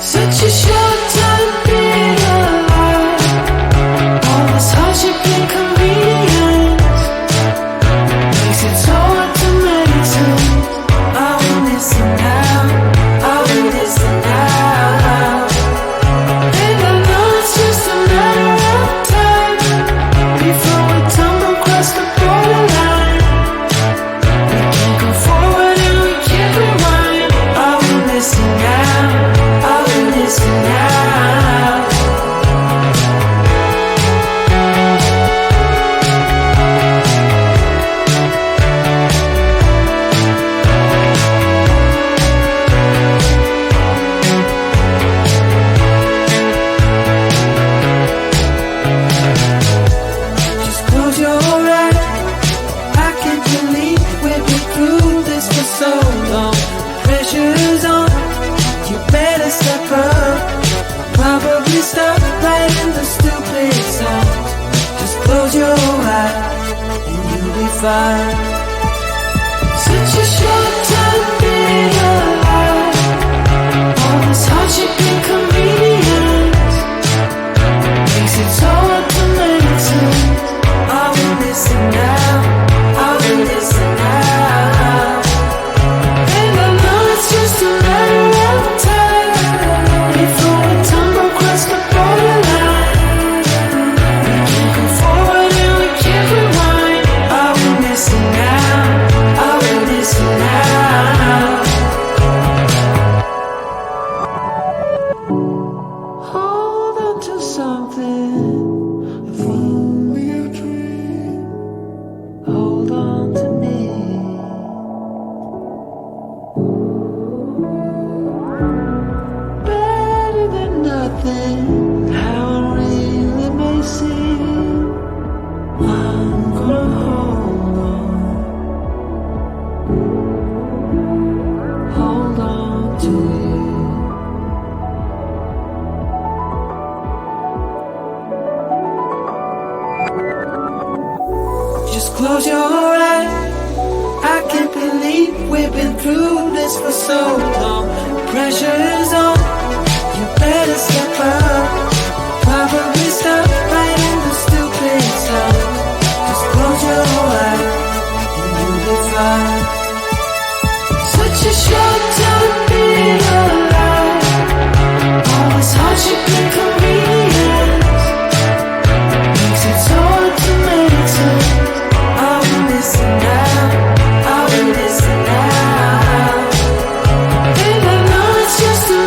Such a short time being alive. All this hardship and convenience makes it so hard to meditate. I will listen now, I will listen now. And I know it's just a matter of time before we tumble across the borderline. We can't go forward and we can't rewind. I will listen now, I will listen now. Just close your eyes. I can't believe we've been through this for so long. Pressure's on, you better step up. Probably stop writing the stupid songs. Just close your eyes and you'll be fine. Such a short time being alive. All this hardship and convenience makes it so hard to meditate. I will listen now, I will listen now. And I know it's just a matter of time before we tumble across the borderline. We can't go forward and we can't rewind. I will listen now, I will listen now. Hold on to something, if only a dream. Hold on to me. Better than nothing, how it really may seem. I'm gonna hold on to you. Just close your eyes. I can't believe we've been through this for so long. Pressure is on, you better step up. Probably stop writing the stupid songs. Just close your eyes and you'll be fine. Such a short time being alive. All this hardship and convenience makes it so hard to meditate. I will listen now, I will listen now. And I know it's just a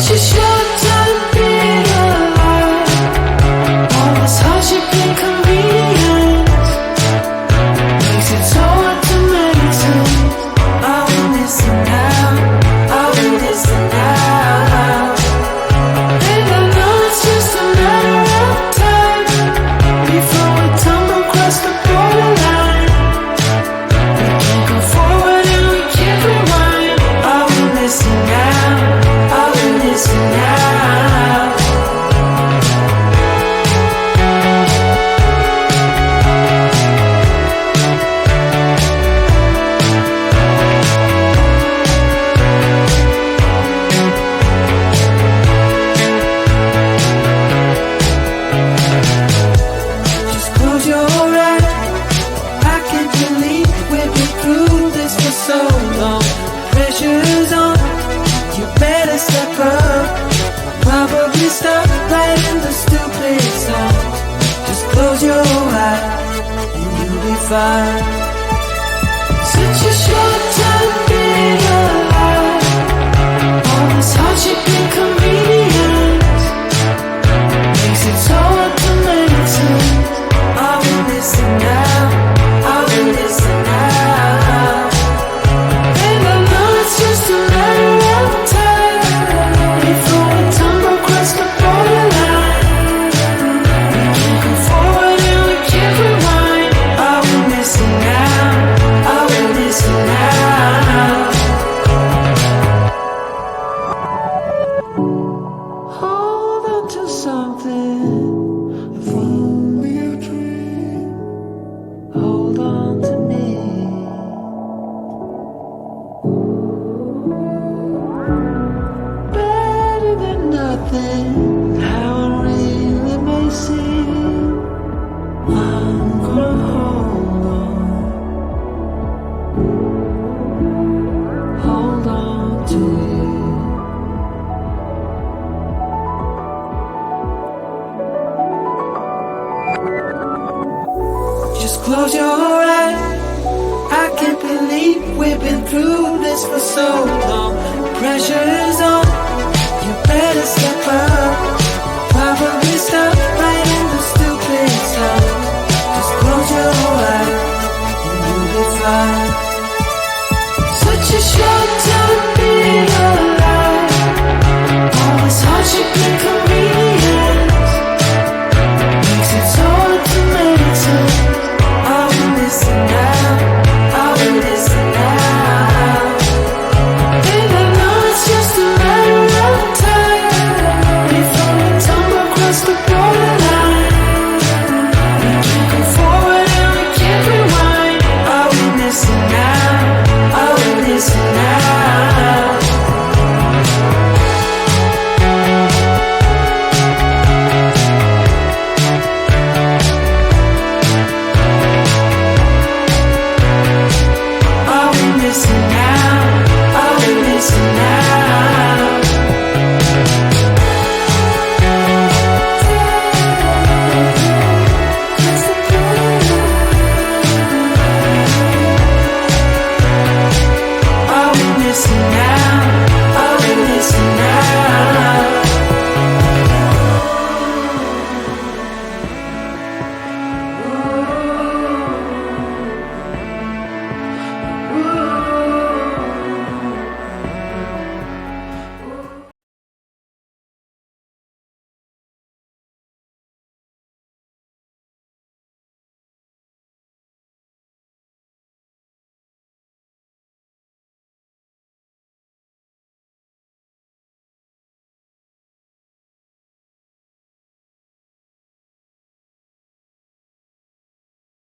Such a short time being alive. All this hardship and convenience makes it so hard to meditate. I will listen now, I will listen now. And I know it's just a matter of time before we tumble across the borderline. We can't go forward and we can't rewind. I will listen now, I will listen now. Just close your eyes. I can't believe we've been through this for so long. Pressure's on, you better step up. Probably stop writing the stupid songs. Just close your eyes and you'll be fine. Such a short time being alive. All this hardship and convenience makes it so hard to meditate. I will listen now, I will listen now. And I know it's just a matter of time before we tumble across the borderline. We can't go forward and we can't rewind. I will listen now, I will listen now. Hold on to something, if only a dream. Hold on to me. Better than nothing, how it really may seem. I'm gonna hold on to you. Just close your eyes. I can't believe we've been through this for so long. Pressure is on, you better step up. Probably stop